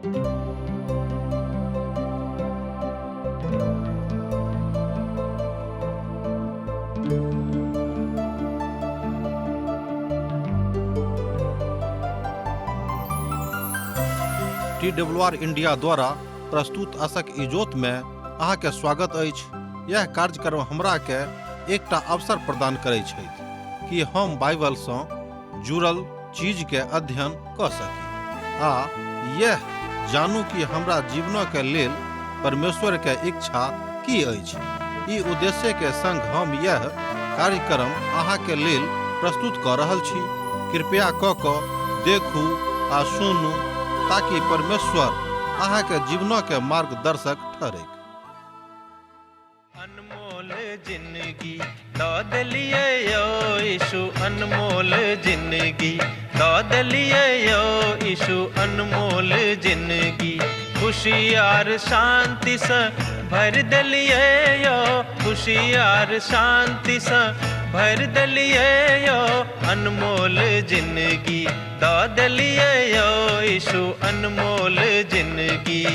TWR India द्वारा प्रस्तुत आशक इजोत में अहाँ के स्वागत अछि। यह कार्यक्रम हमरा के एकटा अवसर प्रदान करैत छै कि हम बाइबल सँ जुड़ल चीज के अध्ययन क सकी आ यह जानू कि हमरा जीवन के लेल परमेश्वर के इच्छा की अछि। ई उद्देश्य के संग हम यह कार्यक्रम अहाँ के लेल प्रस्तुत क रहल छी। कृपया क देखू आ सुनू ताकि परमेश्वर अहाँ के जीवन के मार्गदर्शक ठहरे। अनमोल जिंदगी दौद लिए यो यीशु, अनमोल जिंदगी दौद लिए यो यीशु, अनमोल जिंदगी खुशियार शांति से भर दलिए यो, खुशियार शांति से भर दलिए यो, अनमोल जिंदगी दौद लिए यो यीशु, अनमोल जिंदगी।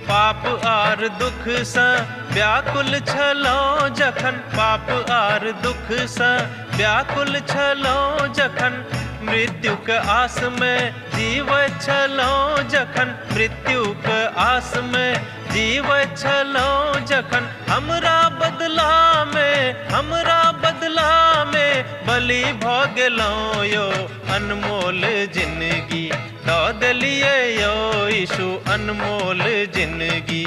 पाप आर दुख से व्याकुल छलो जखन, पाप आर दुख से व्याकुल छलो जखन, मृत्यु के आस में जीव छलो जखन, मृत्यु के आस में जीव छलो जखन, हमरा बदला में बलि भ गेलो यो, अनमोल जिंदगी दौद लिए यो यीशु, अनमोल जिंदगी।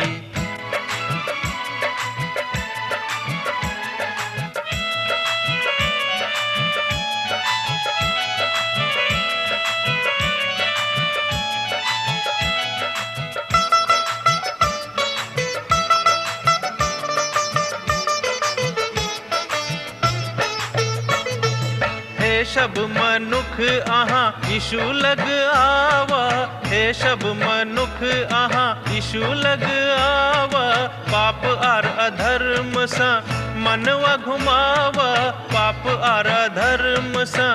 हे सब मनुख आहा यीशु लग आवा, हे सब मनुख आहा यीशु लग आवा, पाप आर अधर्म सा मनवा घुमावा, पाप आर अधर्म सा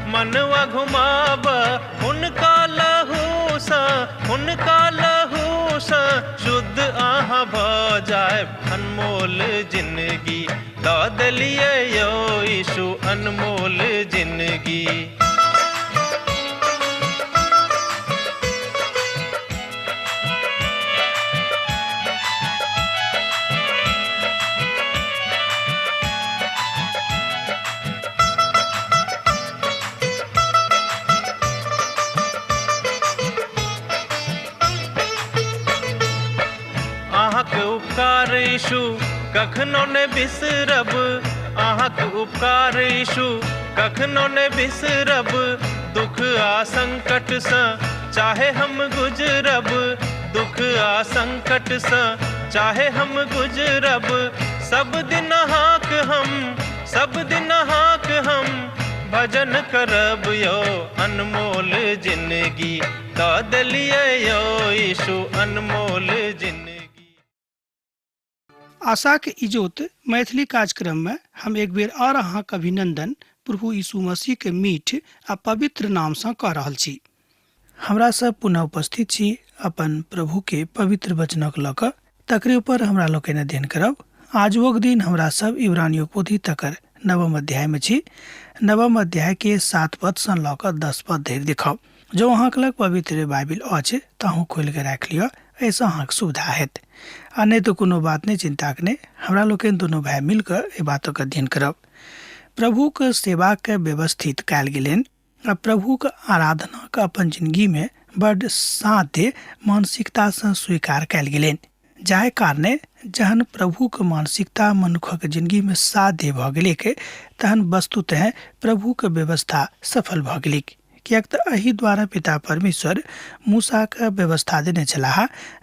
मनवा घुमावा, उनका लहू सा शुद्ध आहा भ जाए, अनमोल जिंदगी दौद लिए यो यीशु, अनमोल जिंदगी। आहाँके उपकार यीशु कखनो ने बिसरब, आहाँके उपकार यीशु कखनो ने बिसरब, दुख आ संकट से चाहे हम गुजरब, दुख आ संकट से चाहे हम गुजरब, सब दिन हाक हम भजन करब यो, अनमोल जिंदगी दौद लिए यो यीशु, अनमोल जिंदगी। आशा के इजोत मैथिली कार्यक्रम में हम एक बेर और अहाँक अभिनंदन प्रभु यीशु मसीह के मीठ आ पवित्र नाम से कह रहल छी। हमरा सब पुनः उपस्थित छी अपन प्रभु के पवित्र वचनक लऽ कऽ, तकरे ऊपर हमरा लोग के अध्ययन करब। आजुक दिन हमरा सब इब्रानियो पोथी तकर नवम अध्याय में छी। नवम अध्याय के 7 पद से लऽ कऽ 10 पद धरि देखब। जो अहाँक लग पवित्र बाइबिल अछि तहु खोल के राख लिअ, ऐसा अहाँक सुविधा हेत। आ नहीं तो कोनो बात नहीं, चिंता के नहीं, हमरा लोग दोनों भाई मिलकर ये बातों का अध्ययन करब। प्रभु के सेवा के व्यवस्थित कयल गेलनि आ प्रभु के आराधना के अपन जिंदगी में बड़ साध्य मानसिकता से स्वीकार कयल गेलनि, जाहि कारणे जहन प्रभु के मानसिकता मनुखक जिंदगी में साध्य भ गेलै तहन वस्तुतः प्रभु के व्यवस्था सफल भ गेलै। कियाक तऽ एहि द्वारा पिता परमेश्वर मूसा के व्यवस्था देने छलाह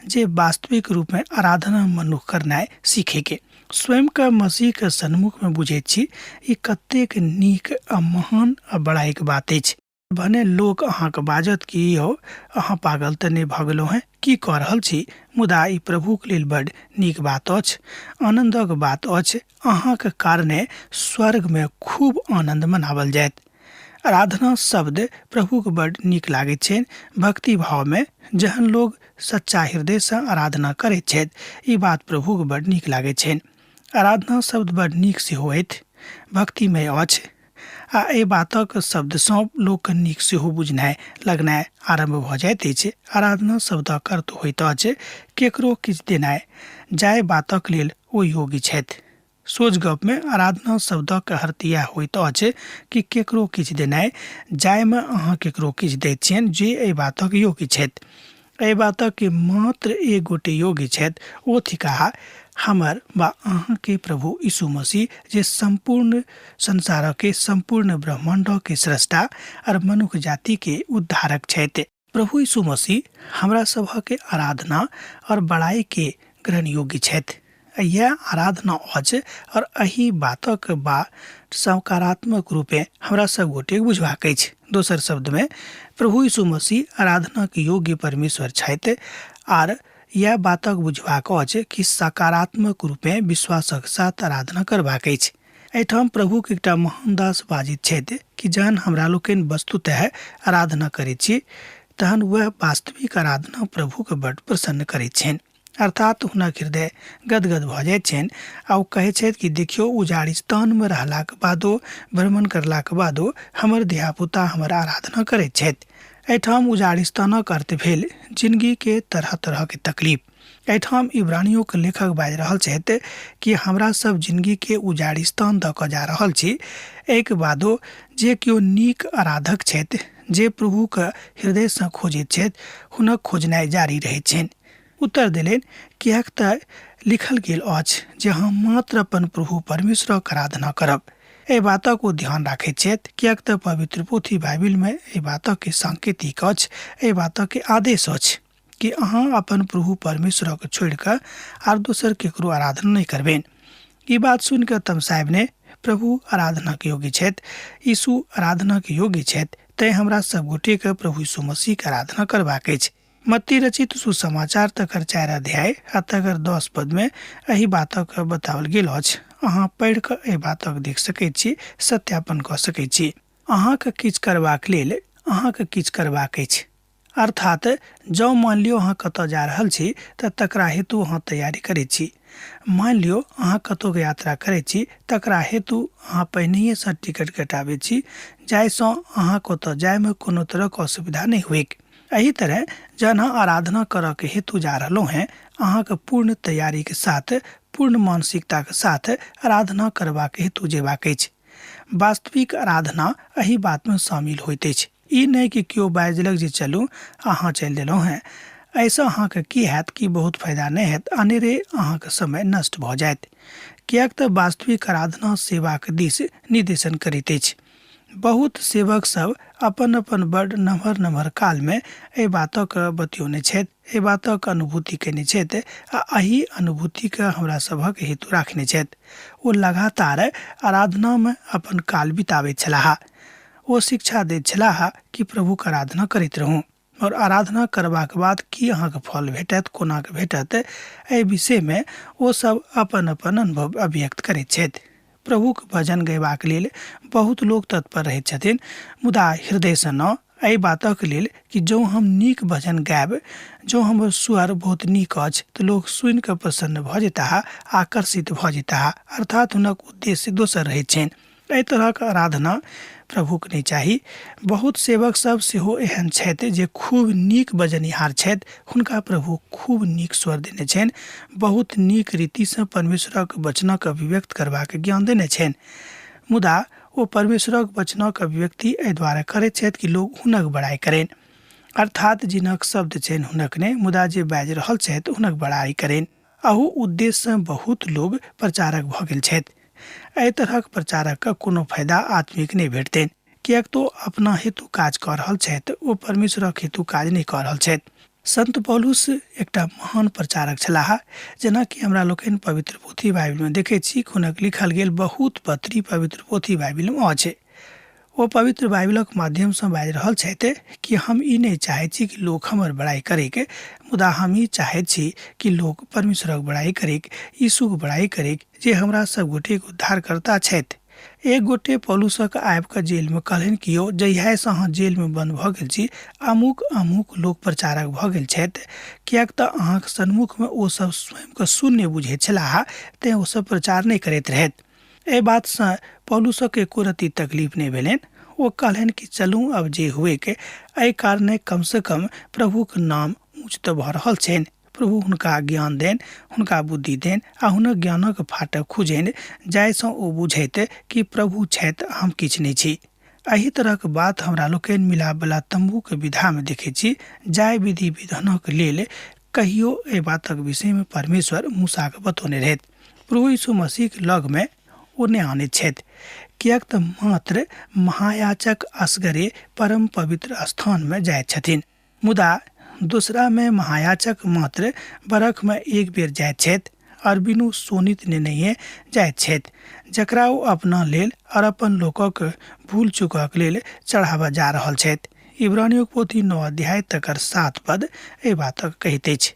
जे वास्तविक रूप में आराधना मनुख करनाइ सीखे के। स्वयं का मसीह के सन्मुख में बुझैत छी ई कतेक नीक आ महान आ बड़ाई के बात अछि। भने लोक अहाँके बाजत कि यौ अहाँ पागल तऽ नहि भऽ गेलहुँ हैं, की कऽ रहल छी। मुदा ई प्रभुक लेल बड्ड नीक बात अछि, आनंदक बात अछि। अहाँके कारणे स्वर्ग में खूब आनंद मनावल जायत। आराधना शब्द प्रभुक बड्ड नीक लागैत छनि। भक्ति भाव में जहन लोग सच्चा हृदय से आराधना करैत छथि, ई बात प्रभुक बड्ड नीक लागैत छनि। आराधना शब्द बड्ड नीक सेहो अछि, भक्तिमय अछि आ एहि बातक शब्द सँ लोक नीक सेहो बुझनाइ लगनाइ आरंभ भऽ जाइत अछि। आराधना शब्दक अर्थ होइत अछि केकरो किछु देनाइ जाहि बातक लेल ओ योग्य छथि। सोझ गप में आराधना शब्दक अर्थ इएह होइत अछि कि केकरो किछु देनाइ जाहिमे अहाँ केकरो किछु दैत छियनि जे एहि बातक योग्य छथि। एहि बातक के मात्र एक गोटे योग्य छथि, ओ थिकाह हमर वा अहाँ के प्रभु यीशु मसीह, जे संपूर्ण संसार के संपूर्ण ब्रह्मांड के सृष्टा और मनुष्य जाति के उद्धारक छथि। प्रभु यीशु मसीह हमरा सभा के आराधना और बड़ाई के ग्रहण योग्य छथि। यह आराधना अछि और एही बातक बा सकारात्मक रूपे हमरा सब गोटे बुझबाक अछि। दोसर शब्द में प्रभु यीशु मसीह आराधना के योग्य परमेश्वर छथि आर यह बातक बुझबाक अछि कि सकारात्मक रूपे विश्वासक साथ आराधना करबाक अछि। एहिठाम प्रभु के एकटा महान दास बाजित छथि कि जहन हमरा लोकनि वस्तुतः आराधना करैत छी तहन वह वास्तविक आराधना प्रभु के बड्ड प्रसन्न करैत छनि। अर्थात हुनक हृदय गदगद भऽ जाइत छनि आ ओ कहैत छथि कि देखियौ उजाड़ स्थान में रहलाक बादो, भ्रमण करलाक बादो हमर धियापुता हमर आराधना करैत छथि। एहिठाम उजाड़ स्थानक अर्थ भेल जिंदगी के तरह तरह के तकलीफ। एहिठाम इब्रानियों के लेखक बाजि रहल छथि कि हमरा सब जिंदगी के उजाड़ स्थान दऽ कऽ जा रहल छी। एक बादो जे केओ नीक आराधक छथि, जे प्रभु के हृदय से खोजैत छथि, हुनक खोजनाइ जारी रहैत छनि। उत्तर देलनि, किएक तऽ लिखल गेल अछि जे हम मात्र अपन प्रभु परमेश्वरक आराधना करब। एहि बातक ओ ध्यान राखैत छथि, किएक तऽ पवित्र पोथी बाइबिल में एहि बातक के सांकेतिक अछि, एहि बातक के आदेश अछि कि अहाँ अपन प्रभु परमेश्वरक छोड़ि कऽ आर दोसर केकरो आराधना नहीं करबेन। ई बात सुन कऽ तमसाएब ने प्रभु आराधना के योग्य छथि, यीशु आराधना के योग्य छथि, तैं हमरा सब गोटे के प्रभु यीशु मसीह के आराधना करबाक अछि। मत्ती रचित सुसमाचार तकर 4 अध्याय आ तकर 10 पद में एही बातक बताओल गेल अछि। अहाँ पढ़ि कऽ एहि बातक देख सकैत छी, सत्यापन कऽ सकैत छी। अहाँके किछु करबाक लेल अहाँके किछु करबाक अछि। अर्थात जँ मान लियो अहाँ कतऽ जा रहल छी तऽ तकरा हेतु अहाँ तैयारी करैत छी। मान लियो अहाँ कतौ यात्रा करैत छी, तकरा हेतु अहाँ पहिनहिए सँ टिकट कटाबैत छी, जाहिसँ अहाँके ओतऽ जायमे कोनो तरहक असुविधा नहि हुएक। एही तरह जहन अहाँ आराधना करऽ के हेतु जा रहलहुँ हैं, अहाँके पूर्ण तैयारी के साथ, पूर्ण मानसिकता के साथ आराधना करबाक हेतु जेबाक अछि। वास्तविक आराधना एही बात में शामिल होइत अछि। ई नहीं कि केओ बाजि देलक जे चलू अहाँ चलि देलहुँ हैं, ऐसा अहाँके की हैत कि बहुत फायदा नहीं हैत, अनेरे अहाँके समय नष्ट भऽ जायत। किएक तऽ वास्तविक आराधना सेवाक दिस निर्देशन करैत अछि। बहुत सेवक सब अपन अपन बड़ नमहर नमहर काल में एहि बातक बतियौने छथि, एहि बातक अनुभूति केने छथि आ एही अनुभूति के हमरा सभक हेतु राखने छथि। ओ लगातार आराधना में अपन काल बिताबैत छलाह। ओ शिक्षा दैत छलाह कि प्रभु के आराधना करैत रहू और आराधना करबाक बाद की अहाँके फल भेटत, कोना के भेटत, एहि विषय में ओ सब अपन अपन अनुभव अभिव्यक्त करैत छथि। प्रभु के भजन गयबाक लेल बहुत लोग तत्पर रहैत छथिन, मुदा हृदय से न। एहि बातक लेल कि जँ हम नीक भजन गायब, जँ हमर स्वर बहुत नीक अछि तऽ लोग सुनि कऽ प्रसन्न भऽ जेताह, आकर्षित भऽ जेताह, अर्थात हुनक उद्देश्य दोसर रहैत छनि। एहि तरहक आराधना प्रभुक नहीं चाही। बहुत सेवक सब सेहो एहन छथि जे खूब नीक बजनिहार छथि, हुनका प्रभु खूब नीक स्वर देने छनि, बहुत नीक रीति से परमेश्वरक वचनक अभिव्यक्त करबाक ज्ञान देने छनि, मुदा ओ परमेश्वरक वचनक अभिव्यक्ति एहि द्वारा करैत छथि कि लोग हुनक बड़ाई करें। अर्थात जिनक शब्द छनि हुनक ने, मुदा जे बाजि रहल छथि हुनक बड़ाई करें। अहू उद्देश्य से बहुत लोग प्रचारक भऽ गेल छथि। एहि तरहक प्रचारक का कोनो फायदा आत्मिक नहीं भेटतनि, किएक तो अपना हेतु काज कऽ रहल छथि, ओ परमेश्वरक हेतु काज नहीं कऽ रहल छथि। संत पौलुस एकटा महान प्रचारक छलाह। जेना कि हमरा लोकनि पवित्र पोथी बाइबलमे देखैत छी, हुनक लिखल गेल बहुत पत्री पवित्र पोथी बाइबलमे अछि। ओ पवित्र बाइबलक माध्यमसँ बाजि रहल छथि कि हम ई नहि चाहैत छी कि लोक हमर बड़ाई करैक, मुदा हम ई चाहैत छी कि लोक परमेश्वरक बड़ाई करैक, यीशुक बड़ाई करैक, जे हमरा सब गोटेक उद्धारकर्ता छथि। एक गोटे पौलुसक आबि कऽ जेलमे कहलनि कि यौ, जहियासँ अहाँ जेलमे बन्द भऽ गेल छी, अमुक लोक प्रचारक भऽ गेल छथि, किएक तऽ अहाँक सन्मुखमे ओसभ स्वयंके शून्य बुझैत छलाह, तेँ ओसभ प्रचार नहि करैत रहथि। एहि बातसँ पौलुसक एको रत्ती तकलीफ नहि भेलनि। ओ कहलनि कि चलू, अब जे हुएके, एहि कारणे कमसँ कम प्रभुक नाम ऊँच तऽ भऽ रहल छनि। प्रभु हुनका ज्ञान देन, हुनका बुद्धि देन, आ हुनक ज्ञानक फाटक खुजनि, जाहिसँ ओ बुझैत कि प्रभु छथि, हम किछु नहि छी। एही तरहक बात हमरा लोकनि मिलापवला तम्बूक विधामे देखैत छी। जाहि विधि विधानक लेल कहियो एहि बातक विषयमे परमेश्वर मूसाके बतौने रहथि, प्रभु यीशु मसीहक लगमे ओ नहि आनैत छथि, किएक तऽ मात्र महायाजक असगरे परम पवित्र स्थानमे जाइत छथिन। मुदा दोसरामे महायाजक मात्र बरखमे एक बेर जाइत छथि, और बिनु शोणित निर्णय जाइत छथि, जकरा ओ अपना लेल और अपन लोकक भूल चूकक लेल चढ़ावा जा रहल छथि। इब्रानियों पोथी 9 अध्याय तकर 7 पद एहि बातक कहैत अछि।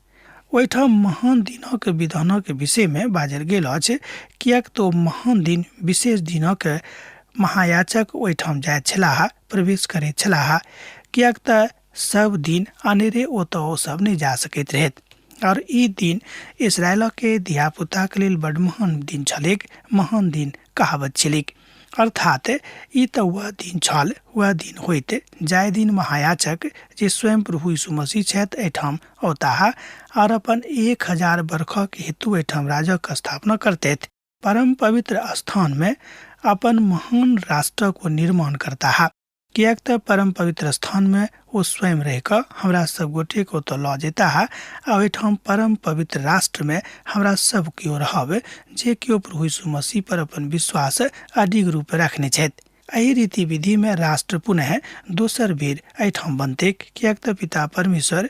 ओहिठाम महान दिनक विधानक विषयमे बाजल गेल अछि, किएक तऽ महान दिन, विशेष दिनक महायाजक ओहिठाम जाइत छलाह, प्रवेश करैत छलाह, किएक तऽ सब दिन अनेरे ओतऽ ओ सब नहि जा सकैत रहथि। और ई दिन इस्राएल के धियापुताक लेल बड़ महान दिन छलेक, महान दिन कहावत छलेक। अर्थात ई तऽ वह दिन छल, वह दिन होइत जाहि दिन महायाजक, जे स्वयं प्रभु यीशु मसीह छथि, एहिठाम औताह और अपन 1000 वर्षक हेतु एहिठाम राजक स्थापना करतैथ। परम पवित्र स्थान में अपन महान राष्ट्रक ओ निर्माण करताह, किएक तऽ परम पवित्र स्थान में ओ स्वयं रह कऽ हमरा सब गोटे को तो लऽ जेताह। आ ओहिठाम परम पवित्र राष्ट्र में हमरा सब केओ रहब, जे केओ प्रभु यीशु मसीह पर अपन विश्वास अडिग रूप रखने छथि। एहि रीति विधि में राष्ट्र पुनः दोसर बेर एहिठाम बनतैक, किएक तऽ पिता परमेश्वर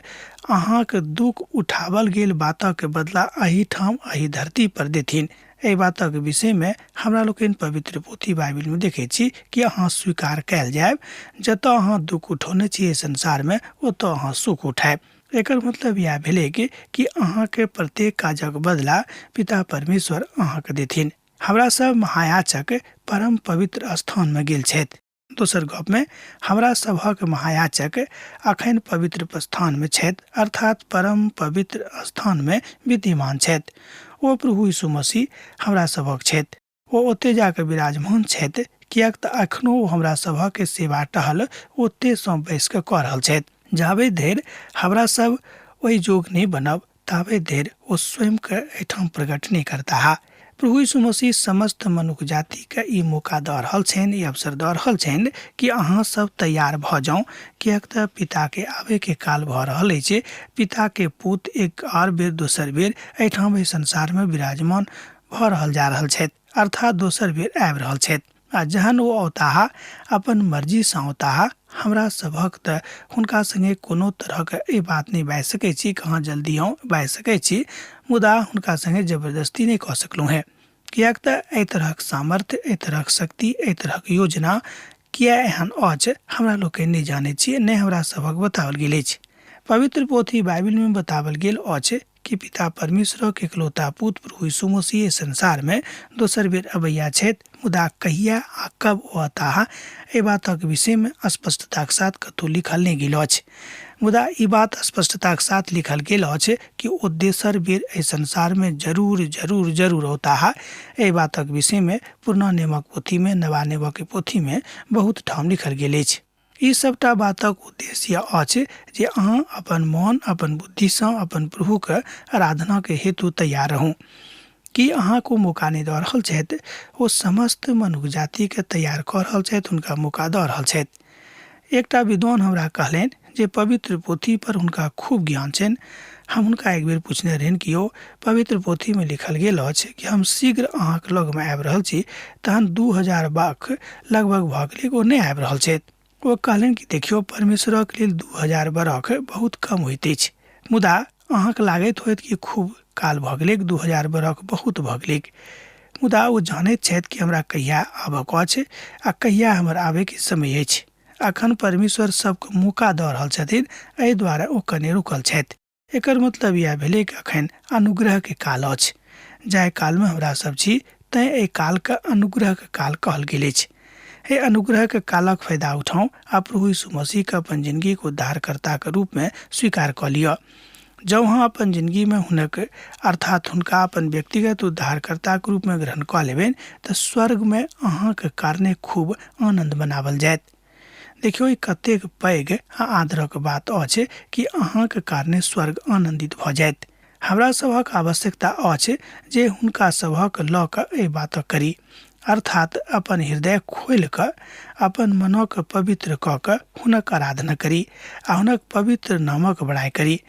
अहाँक दुख उठावल गेल बातक बदला एहिठाम एहि धरती पर देथिन। एहि बातक विषय में हमरा लोकनि पवित्र पोथी बाइबल में देखैत छी कि अहाँ स्वीकार कयल जायब, जतऽ अहाँ दुख उठौने छी संसार में, ओतऽ अहाँ सुख उठायब। एकर मतलब यह भेलै कि अहाँके प्रत्येक काजक बदला पिता परमेश्वर अहाँके देथिन। हमरा सब महायाजक परम पवित्र स्थान में गेल छथि। दोसर गप में हमरा सभक महायाजक अखन पवित्र स्थान में छथि, अर्थात परम पवित्र स्थान में विद्यमान छथि। ओ प्रभु यीशु मसीह हमरा सभक छथि, ओ ओते जाके विराजमान छथि, किएक तऽ अखनो ओ हमरा सभक सेवा टहल ओते सँ बैस कऽ कऽ रहल छथि। जाबे धरि हमरा सब ओहि जोग नहीं बनब, ताबे धरि ओ स्वयं के एहिठाम प्रकट नहीं करताह। प्रभु यीशु मसीह समस्त मनुष्य जाति के ई मौका दऽ रहल छनि, ई अवसर दऽ रहल छनि कि अहाँ सब तैयार भऽ जाउ, किएक तऽ पिता के आबे के काल भऽ रहल अछि। पिता के पुत एक और बेर, दोसर बेर एहिठाम एहि संसार में विराजमान भऽ रहल जा रहल छथि, अर्थात दोसर बेर आबि रहल छथि। आ जहन ओ औताह, अपन मर्जी सँ औताह, हमरा सभक तऽ हुनका संगे कोनो तरहक ई बात नहीं बाजि सकै छी, कहाँ जल्दी आउ बाजि सकै छी, मुदा हुनका संगे जबरदस्ती नहीं कऽ सकलहुँ हैं, किएक तऽ एहि तरहक सामर्थ्य, एहि तरहक शक्ति, एहि तरहक योजना किया एहन अछि, हमरा लोकनि नहीं जानै छियै, नहि हमरा सभक बताओल गेल अछि। पवित्र पोथी बाइबल में बतावल गेल अछि कि पिता परमेश्वरक इकलौता पुत्र प्रभु यीशु मसीह संसार में दोसर बेर अबैया छथि, मुदा कहिया आ कब ओ अताह, एहि बातक विषय में स्पष्टताक साथ कतहु लिखल नहीं गेल अछि। मुदा ई बात स्पष्टताक साथ लिखल गेल अछि कि ओ दोसर बेर एहि संसार में जरूर जरूर जरूर औताह। एहि बातक विषय में पुराना नियमक पोथी में, नवा नियमक पोथी में बहुत ठाम लिखल गेल अछि। ई सबटा बातक उद्देश्य अछि जे अहाँ अपन मन, अपन बुद्धि सँ अपन प्रभु के आराधना के हेतु तैयार रहू। कि अहाँ को मौका नहीं दऽ रहल छथि, ओ समस्त मनुष्य जाति के तैयार कऽ रहल छथि, हुनका मौका दऽ रहल छथि। एकटा विद्वान हमरा कहलनि जे पवित्र पोथी पर हुनका खूब ज्ञान छनि। हम हुनका एक बेर पूछने रहनि कि यौ, पवित्र पोथी में लिखल गेल अछि कि हम शीघ्र अहाँके लग में आबि रहल छी, तहन 2000 वर्ष लगभग भऽ गेलै ओ नहीं आबि रहल छथि। ओ कहलनि कि देखियौ, परमेश्वरक लेल 2000 वर्ष बहुत कम होइत अछि। मुदा अहाँके लागैत होइत कि खूब काल भऽ गेलै, 2000 बरख बहुत भऽ गेलै, मुदा ओ जानैत छथि कि हमरा कहिया आबक अछि आ कहिया हमर आबैके समय अछि। अखन परमेश्वर सबके मौका दऽ रहल छथिन, एहि दुआरे ओ कने रुकल छथि। एकर मतलब यह भेलै कि अखन अनुग्रह के काल अछि। जाहि काल में हमरा सब छी तैं एहि काल के अनुग्रह के काल कहल गेल अछि। हे अनुग्रह के कालक फायदा उठाउ आ प्रभु यीशु मसीह के अपन जिंदगी के उद्धारकर्ता के रूप में स्वीकार कऽ लिअ। जब अहाँ अपन जिंदगी में हुनक अर्थात हुनका अपन व्यक्तिगत उद्धारकर्ता के रूप में ग्रहण कऽ लेबनि तऽ स्वर्ग में अहाँ के कारणे खूब आनंद मनावल जायत। देखियौ, ई कतेक पैघ आ आदरक बात अछि कि अहाँके कारणे स्वर्ग आनंदित भऽ जायत। हमरा सभक आवश्यकता अछि जे हुनका सभक लऽ कऽ एहि बात करी, अर्थात अपन हृदय खोलि कऽ अपन मनक पवित्र कऽ कऽ हुनक आराधना करी आ हुनक पवित्र नामक बड़ाई करी।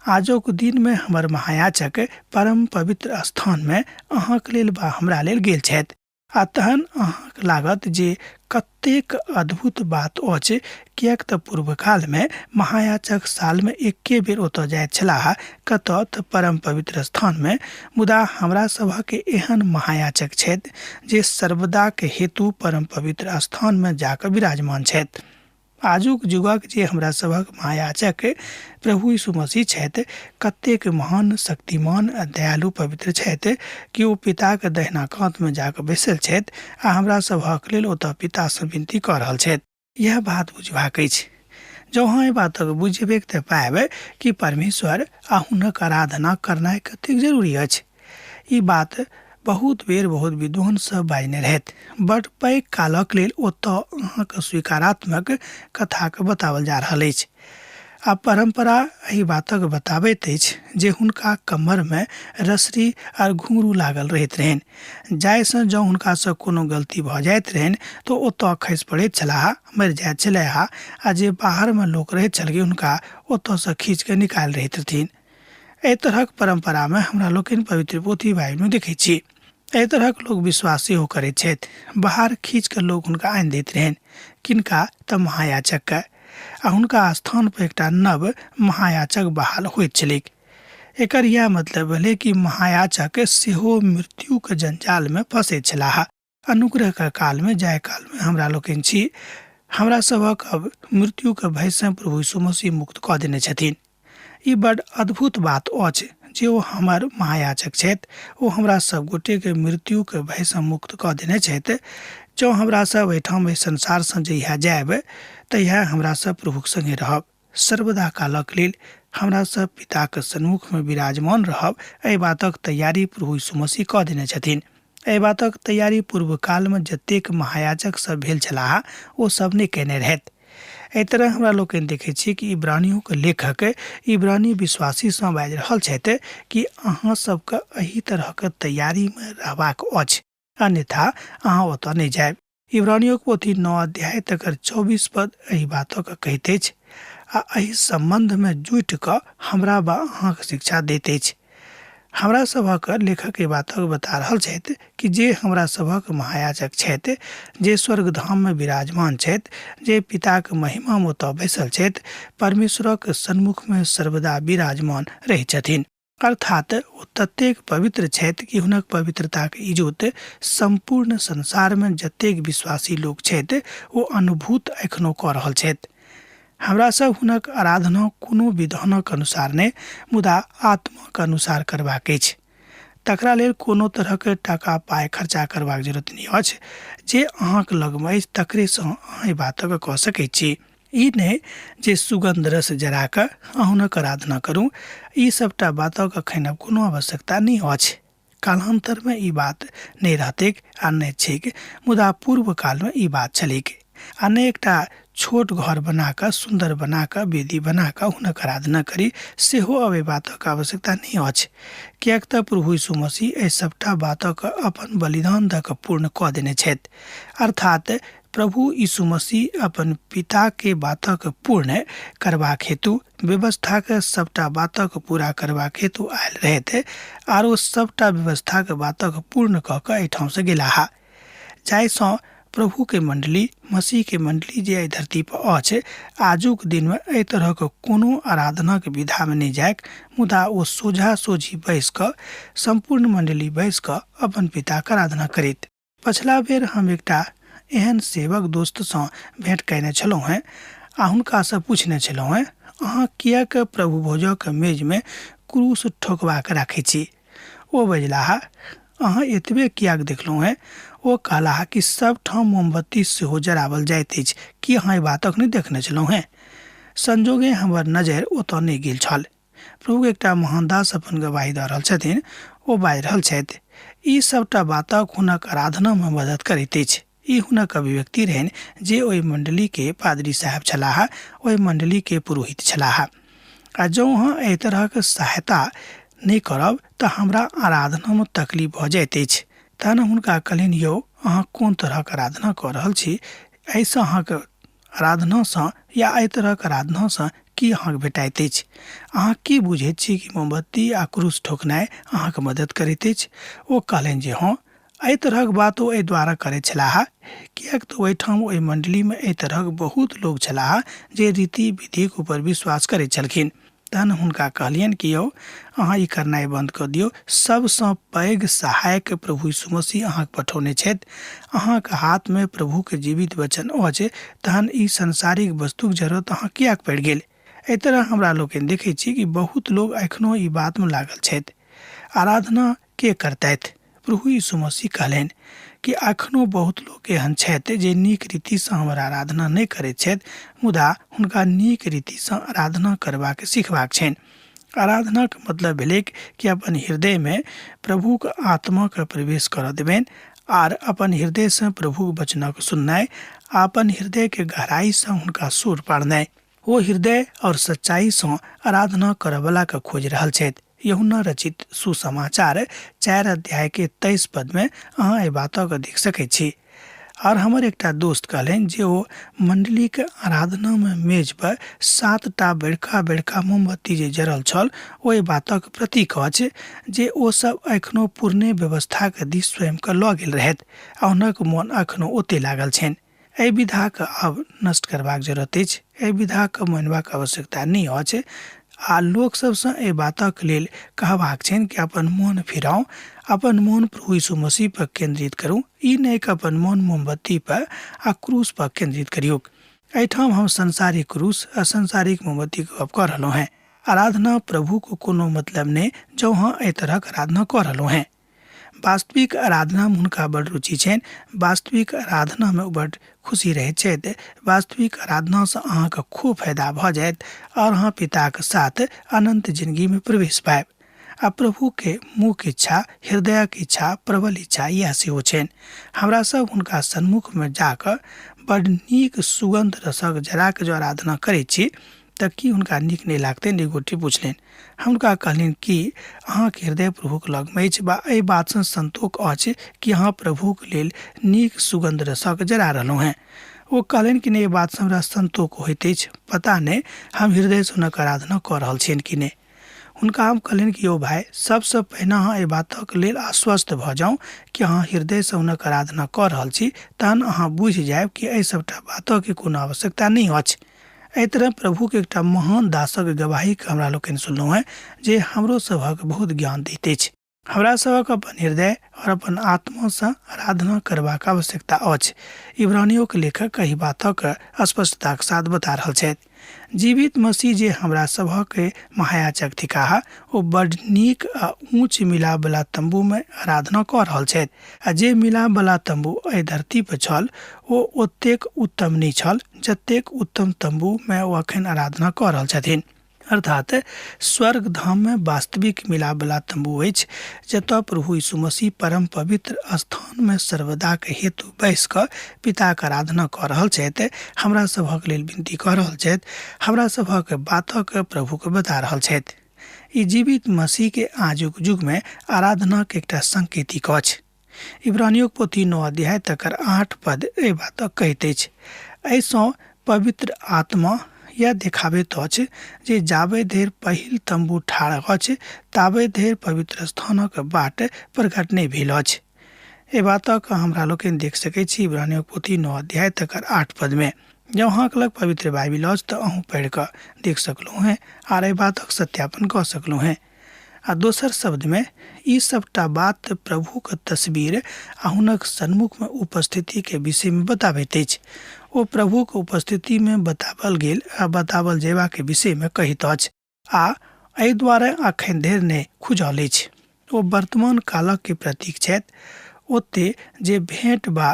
आजुक दिन में हमर महायाजक परम पवित्र स्थान में अहाँके लेल वा हमरा लेल गेल छथि। आ तहन अहाँके लागत जे कतेक अद्भुत बात अछि, किएक तऽ पूर्व काल में महायाजक साल में एके बेर ओतऽ जाइत छलाह, कतऽ तऽ परम पवित्र स्थान में। मुदा हमरा सभक एहन महायाजक छथि जे सर्वदा के हेतु परम पवित्र स्थान में जाकर विराजमान छथि। आजुक युगक जे हमरा सभक महायाजक प्रभु यीशु मसीह छथि, कतेक महान, शक्तिमान आ दयालु पवित्र छथि कि ओ पिता के दहिना कांत में जाकर बैसल छथि आ हमरा सभक लेल ओतऽ पिता सँ विनती कऽ रहल छथि। यह बात बुझबाक अछि। जँ अहाँ एहि बातक बुझबे तऽ पाएब कि परमेश्वर आ हुनक आराधना करनाइ कतेक जरूरी अछि। ई बात बहुत बेर बहुत विद्वान सब बाजने रहथि। बड़ पैघ कालक लेल ओतऽ अहाँके स्वीकारात्मक कथाके बताओल जा रहल अछि। आ परंपरा एहि बातक बताबैत अछि जे हुनका कमर में रस्सी आर घुंघरू लागल रहैत रहनि, जाहिसँ जँ हुनकासँ कोनो गलती भऽ जाइत रहनि तऽ ओतऽ खसि पड़ैत छलाह, मरि जाइत छलाह आ जे बाहरमे लोक रहैत छलखिन हुनका ओतऽसँ खींच कऽ निकालि रहैत रहथिन। एहि तरहक परंपरा में हमरा लोकनि पवित्र पोथी बाइबलमे देखैत छी। एहि तरहक लोग विश्वास सेहो करैत छथि। बाहर खींच कऽ लोग हुनका आनि दैत रहनि, किनका तऽ महायाजक के, आ हुनका स्थान पर एकटा नव महायाजक बहाल होइत छलैक। एकर यह मतलब भेलै कि महायाजक सेहो मृत्यु के जंजाल में फंसैत छलाह। अनुग्रह के काल में, जाहि काल में हमरा लोकनि छी, हमरा सभक अब मृत्यु के भय से प्रभु यीशु मसीह मुक्त कऽ देने छथिन। ई बड़ अद्भुत बात अछि जे ओ हमर महायाजक छथि। ओ हमरा सब गोटे के मृत्यु के भय से मुक्त कऽ देने छथि। जँ हमरा सब एहिठाम एहि संसार से जहिया जायब तहिया हमरा सब प्रभुक संगे रहब। सर्वदा कालक लेल हमरा सब पिता के सन्मुख में विराजमान रहब। एहि बातक तैयारी प्रभु यीशु मसीह कऽ देने छथिन। एहि बातक तैयारी पूर्व काल में जतेक महायाजक सब भेल छलाह ओ सब नहि केने रहथि। एहि तरह हमरा लोकनि देखैत छी कि इब्रानियों के लेखक इब्रानी विश्वासी सँ बाजि रहल छथि कि अहाँ सबके एही तरह के तैयारी में रहबाक अछि, अन्यथा अहाँ ओतऽ नहि जायब। इब्रानियों के पोथी 9 अध्याय तकर 24 पद एहि बातक कहैत अछि आ एहि संबंध में जुटि कऽ हमरा बा अहाँके शिक्षा दैत अछि। हमरा सभक लेखक एहि बातक बता रहल छथि कि जे हमरा सभक महायाजक छथि, जे स्वर्गधाम में विराजमान छथि, जे पिता के महिमा में ओतऽ बैसल छथि, परमेश्वरक सन्मुख में सर्वदा विराजमान रहै छथिन। अर्थात ओ ततेक पवित्र छथि कि हुनक पवित्रता के इजोत संपूर्ण संसार में जतेक विश्वासी लोक छथि ओ अनुभूत एखनो कऽ रहल छथि। हमरा सब हुनक आराधना कोनो विधानक अनुसार नहि, मुदा आत्माक अनुसार करबाक अछि। तकरा लेल कोनो तरहक टाका पाइ खर्चा करबाक जरूरत नहि अछि। जे अहाँके लगमे अछि तकरेसँ अहाँ एहि बातक कऽ सकैत छी। ई नहि जे सुगंध रस जरा कऽ अहाँ हुनक आराधना करू। ई सबटा बातक अखन आब कोनो आवश्यकता नहि अछि। कालांतर में ई बात नहि रहतैक आ नहि छैक, मुदा पूर्व काल में ई बात छलैक। आ नहि एकटा छोट घर बना कऽ, सुंदर बना कऽ, वेदी बना कऽ हुनक आराधना करी, सेहो अब एहि बातक आवश्यकता नहीं अछि। किएक तऽ प्रभु यीशु मसीह एहि सबटा बातक अपन बलिदान दऽ कऽ पूर्ण कऽ देने छथि। अर्थात प्रभु यीशु मसीह अपन पिता के बातक पूर्ण करबाक हेतु, व्यवस्था के सबटा बातक पूरा करबाक हेतु आयल रहथि, आरो सबटा व्यवस्था के बातक पूर्ण कऽ कऽ एहिठाम से गेलाह, जाहिसँ प्रभु के मंडली मसीह के मंडली जे एहि धरती पर अछि आजुक दिन में एहि तरह के कोनो आराधना के विधा में नहीं जायक, मुदा ओ सोझा सोझी बैस क संपूर्ण मंडली बैस क अपन पिता के आराधना करैत। पछिला बेर हम एकटा एहन सेवक दोस्त सँ भेंट कयने छलहुँ हेँ आ हुनका सँ पूछने छलहुँ हेँ, अहाँ किएक प्रभु भोजक मेज में क्रूस ठोकबा के राखै छी? ओ बजलाह, अहाँ एतबे किएक देखलहुँ हेँ? ओ कहलाह कि सब ठाम मोमबत्ती सेहो जरावल जाइत अछि, कि अहाँ ई बातक नहि देखने छलहुँ हेँ? संजोगे हमर नजर ओतऽ नहि गेल छल। प्रभु एकटा महान दास अपन गवाही दऽ रहल छथिन। ओ बाजि रहल छथि, ई सबटा बातक हुनक आराधना में मदद करैत अछि। ई हुनक अभिव्यक्ति रहनि जे ओहि मंडली के पादरी साहब छलाह, ओहि मंडली के पुरोहित छलाह। आ जँ अहाँ एहि तरहक सहायता नहि करब तऽ हमरा आराधना में तकलीफ भऽ जाइत अछि। तहन हुनका कहलनि, यौ अहाँ कोन तरहक आराधना कऽ रहल छी? एहिसँ अहाँके आराधनासँ या एहि तरहक आराधनासँ की अहाँके भेटाइत अछि? अहाँ की बुझैत छी कि मोमबत्ती आ क्रूस ठोकनाइ अहाँके मदद करैत अछि? ओ कहलनि जे हँ, एहि तरहक बात ओ एहि द्वारा करैत छलाह किएक तऽ ओहिठाम ओहि मंडलीमे एहि तरहक बहुत लोग छलाह जे रीति विधिक ऊपर विश्वास करैत छलखिन। तहन हुनका कहलियनि कि यौ अहाँ ई करनाइ बंद कऽ दियौ। सबसँ पैघ सहायक प्रभु यीशु मसीह अहाँके पठौने छथि। अहाँके हाथमे प्रभुके जीवित वचन अछि, तहन ई संसारिक वस्तुक जरूरत अहाँ किएक पड़ि गेल? एहि तरह हमरा लोकनि देखैत छी कि बहुत लोग एखनो ई बातमे लागल छथि। आराधना के करतथि? प्रभु यीशु मसीह कहलनि कि एखनो बहुत लोग एहन छथि जे नीक रीतिसँ हमर आराधना नहि करैत छथि, मुदा हुनका नीक रीतिसँ आराधना करबाक सिखबाक छनि। आराधनाके मतलब भेलै कि अपन हृदयमे प्रभुके आत्माके प्रवेश करऽ देबनि आर अपन हृदयसँ प्रभुके वचनक सुननाइ आ अपन हृदयके गहराइसँ हुनका सुर पाड़नाइ। ओ हृदय और सच्चाइसँ आराधना करयवलाके खोज रहल छथि। यूहन्ना रचित सुसमाचार 4 अध्याय के 23 पद में अहाँ एहि बातक देख सकैत छी। और हमर एकटा दोस्त कहलनि जे ओ मंडली के आराधना में मेज पर 7टा बड़का बड़का मोमबत्ती जे जरल छल, ओ एहि बातक प्रतीक अछि जे ओ सब एखनो पुरने व्यवस्था के दिस स्वयं के लऽ गेल रहथि आ हुनक मोन एखनो ओते लागल छनि। एहि विधा के आब नष्ट करबाक जरूरत अछि। एहि विधा के मानबाक आवश्यकता नहि अछि। आ लोक सबसँ एहि बातक लेल कहबाक छनि कि अपन मोन फिराउ, अपन मोन प्रभु यीशु मसीह पर केंद्रित करू, ई नहि कि अपन मोन मोमबत्ती पर आ क्रूस पर केंद्रित करियौ। एहिठाम हम संसारिक क्रूस आ संसारिक मोमबत्ती के गप कऽ रहलहुँ हैं। आराधना प्रभु को कोनो मतलब नहि जँ अहाँ एहि तरहक आराधना कऽ रहलहुँ हैं। वास्तविक आराधना में हुनका बड़ रुचि छनि। वास्तविक आराधना में बड़ खुशी रहैत छथि। वास्तविक आराधना से अहाँके खूब फायदा भऽ जायत और अहाँ पिता के साथ अनंत जिंदगी में प्रवेश पायब। आ प्रभु के मुख इच्छा, हृदय के इच्छा, प्रबल इच्छा इएह सेहो छनि। हमरा सब हुनका सन्मुख में जाकर बड़ नीक सुगंध रसक जरा के जो आराधना करैत छी तऽ की हुनका नीक नहि लागतनि? एक गोटे पुछलनि। हुनका कहलनि कि अहाँके हृदय प्रभुके लगमे अछि वा एहि बातसँ संतोष अछि कि अहाँ प्रभुके लेल नीक सुगंध रसक जरा रहलहुँ हैं? ओ कहलनि कि नहि, एहि बातसँ हमरा संतोष होइत अछि। पता नहि हम हृदयसँ हुनक आराधना कऽ रहल छियनि कि नहि। हुनका हम कहलनि कि यौ भाय, सबसँ पहिने अहाँ एहि बातक लेल आश्वस्त भऽ जाउ कि अहाँ हृदयसँ हुनक आराधना कऽ रहल छी, तहन अहाँ बुझि जायब कि एहि सबटा बातक कोनो आवश्यकता नहि अछि। एहि तरह प्रभु के एकटा महान दासक गवाही के हमरा लोकनि सुनलहुँ हैं जे हमरो सभक बहुत ज्ञान दैत अछि। हमरा सभक अपन हृदय और अपन आत्मा से आराधना करबाक आवश्यकता अछि। इब्रानियों के लेखक एहि बातक स्पष्टता के साथ बता रहल छथि। जीवित मसीह जे हमरा सभक महायाजक थिकाह, ओ बड़ नीक आ ऊंच मिलाप वाला तंबू में आराधना कऽ रहल छथि। आ जे मिलाप वाला तंबू एहि धरती पर छल, ओ ओतेक उत्तम नहि छल जतेक उत्तम तंबू में ओ अखन आराधना कऽ रहल छथिन। अर्थात स्वर्ग धाम में वास्तविक मिलाप वाला तंबू अछि, जतऽ प्रभु यीशु मसीह परम पवित्र स्थान में सर्वदा के हेतु बैस कऽ पिता के आराधना कऽ रहल छथि। हमरा सभक लेल विनती कऽ रहल छथि, हमरा सभक बातक प्रभु के बता रहल छथि। ई जीवित मसीह के आजुक युग में आराधना के एकटा संकेतिक अछि। इब्रानियों के पोथी 9 अध्याय तकर 8 पद एहि बातक कहैत अछि। एहिसँ पवित्र आत्मा यह देखाबैत अछि जे जाबे धरि पहिल तंबू ठाढ़ अछि ताबे धरि पवित्र स्थानक बाट प्रकट नहि भेल अछि। ए बातक हमरा लोकनि देख सकै छी इब्रानियों के पोथी 9 अध्याय तक 8 पद में। जब अहाँ लग पवित्र बाइबिल अछि तऽ अहूँ पढ़ि कऽ देख सकलहुँ हैं आर एहि बातक सत्यापन कऽ सकलहुँ हैं। आ दोसर शब्द में ई सबटा बात प्रभु के तस्वीर आ हुनक सन्मुख में उपस्थिति के विषय में बताबैत अछि। ओ प्रभु के उपस्थिति में बताबल गेल आ बताबल जेबा के विषय में कहैत अछि आ एहि दुआरे अखन देर नहि खुजल अछि। ओ वर्तमान कालक के प्रतीक छथि। ओते जे भेंट बा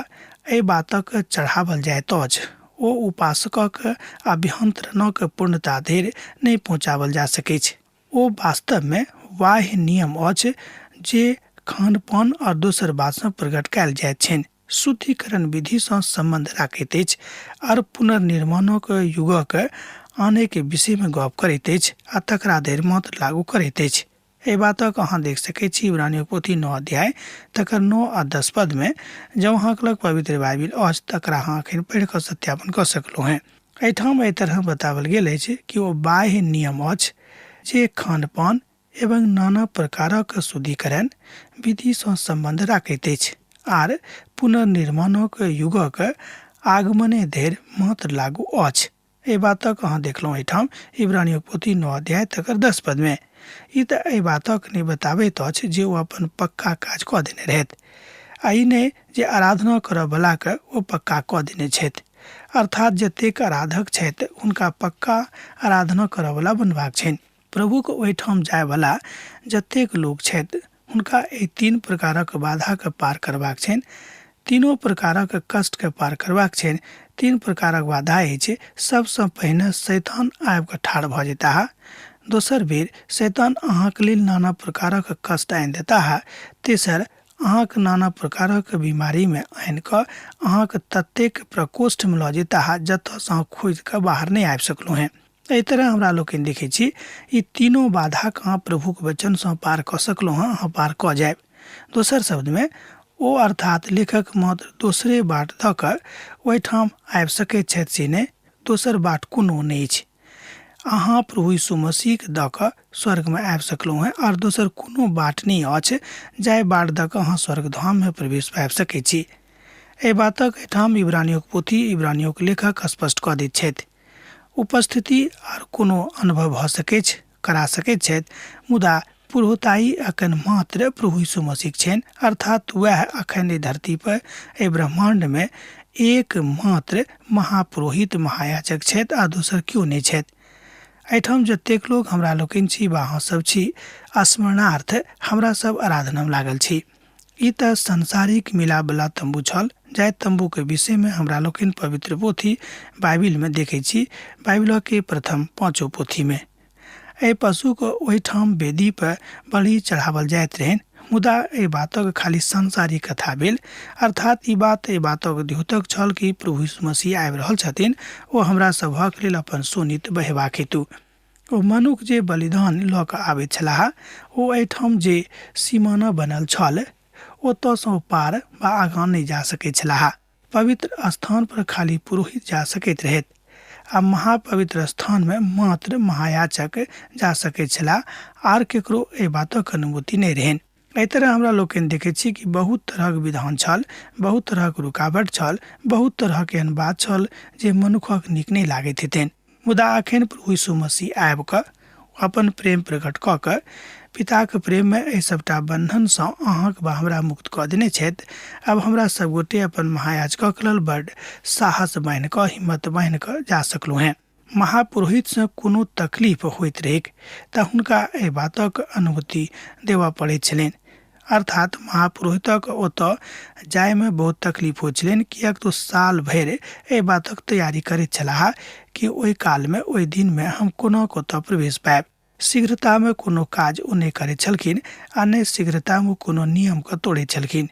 एहि बातक चढ़ावल जाइत अछि ओ उपासकक अभ्यंतरणक पूर्णता धरि नहि पहुँचावल जा सकैत छै। ओ वास्तव में बाह्य नियम अछि जे खानपान और दोसर बात से प्रकट कयल जाइत छनि। शुद्धिकरण विधि से संबंध राखैत अछि और पुनर्निर्माणक युगक आने के विषय में गप करैत अछि आ तकरा धरि मात्र लागू करैत अछि। एहि बातक अहाँ देख सकैत छी इब्रानियों पोथी 9 अध्याय तकर 9 आ 10 पद में। जब अहाँ लग पवित्र बाइबिल अछि तकरा अहाँ अखन पढ़ि कऽ सत्यापन कऽ सकलहुँ हैं। एहिठाम एहि तरह बतावल गेल अछि कि ओ बाह्य नियम अछि जे खानपान एवं नाना प्रकारक शुद्धिकरण विधि सँ संबंध राखैत अछि आर पुनर्निर्माणक युगक आगमने धरि मात्र लागू अछि। एहि बातक अहाँ देखलहुँ एहिठाम इब्रानियों पोथी 9 अध्याय तकर 10 पद में। ई तऽ एहि बातक नहि बताबैत अछि जे ओ अपन पक्का काज कऽ देने रहथि आ ई नहि जे आराधना करऽ बला के ओ पक्का कऽ देने छथि। अर्थात जतेक आराधक छथि हुनका पक्का आराधना करऽ बला बनबाक छनि। प्रभु के ओहिठाम जाय वाला जतेक लोग छथि हुनका एहि 3 प्रकारक बाधा के पार करबाक छनि। तीनों प्रकारक कष्ट के पार करबाक छनि। 3 प्रकारक बाधा अछि। सबसँ पहिने शैतान आबि कऽ ठाढ़ भऽ जेताह। दोसर बेर शैतान अहाँके लेल नाना प्रकारक कष्ट आनि देताह। तेसर अहाँके नाना प्रकारक बीमारी में आनि कऽ अहाँके ततेक प्रकोष्ठ में लऽ जेताह जतऽसँ अहाँ खोजि कऽ बाहर नहि आबि सकलहुँ हैं। एहि तरह हमरा लोकनि देखै छी ई तीनों बाधा के अहाँ प्रभु के वचन सँ पार कऽ सकलहुँ हैं, अहाँ पार कऽ जायब। दोसर शब्द में ओ अर्थात लेखक मात्र दोसरे बाट दऽ कऽ ओहिठाम आबि सकैत छथि से नहि, दोसर बाट कोनो नहि अछि। अहाँ प्रभु यीशु मसीह के दऽ कऽ स्वर्ग में आबि सकलहुँ हैं और दोसर कोनो बाट नहीं अछि जाहि बाट दऽ कऽ अहाँ स्वर्गधाम में प्रवेश पाबि सकैत छी। एहि बातक एहिठाम इब्रानियों के पोथी इब्रानियों के लेखक स्पष्ट कऽ दैत छथि। उपस्थिति और कोनो अनुभव भऽ सकैत छै, करा सकैत छथि, मुदा पुरोहिताई अखन मात्र प्रभु यीशु मसीह छनि। अर्थात वह अखन धरती पर एहि ब्रह्मांड में एक मात्र महापुरोहित महायाजक छथि आ दोसर क्यों नहीं छथि। एहिठाम जतेक लोग हमरा लोकनि छी वा अहाँ सब छी स्मरणार्थ हमरा सब आराधना में लागल छी। ई तऽ संसारिक मिलाप वाला तंबू छल जाहि तंबू के विषय में हमरा लोकनि पवित्र पोथी बाइबिल में देखै छी। बाइबिल के प्रथम 5 पोथी में एहि पशु के ओहिठाम वेदी पर बलि चढ़ावल जाइत रहनि। मुदा एहि बातक खाली सांसारिक कथा भेल। अर्थात ई बातक द्योतक छल कि प्रभु यीशु मसीह आबि रहल छथिन। ओ हमरा सभक लेल अपन सोनित बहेबाक हेतु ओ मनुख जे बलिदान लऽ कऽ आबैत छलाह ओ एहिठाम जे सीमाना बनल छल ओतऽसँ पार वा आगाँ नहि जा सकैत छलाह। पवित्र स्थान पर खाली पुरोहित जा सकैत रहथि आ महापवित्र स्थान में मात्र महायाजक जा सकैत छलाह आर केकरो एहि बातक अनुभूति नहि रहनि। एहि तरह हमरा लोकनि देखै छी कि बहुत तरहक विधान छल, बहुत तरहक रुकावट छल, बहुत तरहक एहन बात छल जे मनुखक नीक नहि लागैत हेतनि। मुदा अखन प्रभु यीशु मसीह आबि कऽ अपन प्रेम प्रकट कऽ कऽ पिताके प्रेम में एहि सबटा बंधन सँ अहाँके वा हमरा मुक्त कऽ देने छथि। अब हमरा सब गोटे अपन महायाजकक लेल बड़ साहस बान्हि कऽ हिम्मत बान्हि कऽ जा सकलहुँ हैं। महापुरोहित से कोनो तकलीफ होइत रहैक तऽ हुनका एहि बातक अनुभूति देबऽ पड़ैत छलनि। अर्थात महापुरोहितक ओतऽ जाय में बहुत तकलीफ होइत छलनि, किएक तो साल भरि एहि बातक तैयारी करैत छलाह कि ओहि काल में ओहि दिन में हम कोना ओतऽ प्रवेश पायब। शीघ्रता में कोनो काज ओ नहि करैत छलखिन आ नहि शीघ्रता में कोनो नियम के तोड़ैत छलखिन।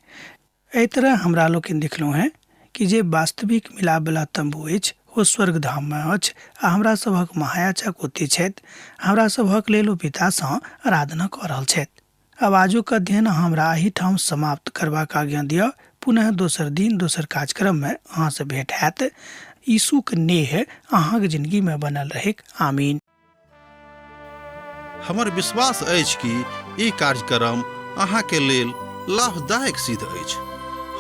एहि तरह हमरा लोकनि देखलहुँ हैं कि जे वास्तविक मिलाप वाला तंबू अछि ओ स्वर्गधाम में अछि आ हमरा सभक महायाजक ओतै छथि। हमरा सभक लेल ओ पिता सँ आराधना कऽ रहल छथि। अब आजुक अध्ययन हमरा एहिठाम समाप्त करबाक आज्ञा दिअ। पुनः दोसर दिन दोसर कार्यक्रम में अहाँ से भेंट हैत। यीशुक नेह अहाँक जिंदगी में बनल रहैक। आमीन। हमर विश्वास अछि कि ई कार्यक्रम अहाँके लेल लाभदायक सिद्ध अछि।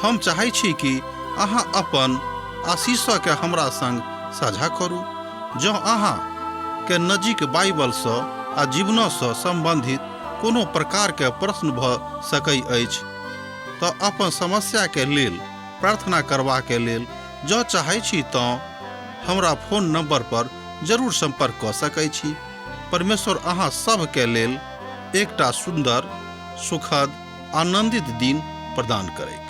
हम चाहै छी कि अहाँ अपन आशीषके हमरा संग साझा करू। जँ अहाँ के नजीक बाइबलसँ आ जीवनसँ सम्बन्धित कोनो प्रकारके प्रश्न भऽ सकै अछि तऽ अपन समस्याके लेल प्रार्थना करबाके लेल जँ चाहै छी तऽ हमरा फोन नंबर पर जरूर संपर्क कऽ सकै छी। परमेश्वर अहाँ सबके लेल एकटा सुन्दर, सुखद, आनंदित दिन प्रदान करैक।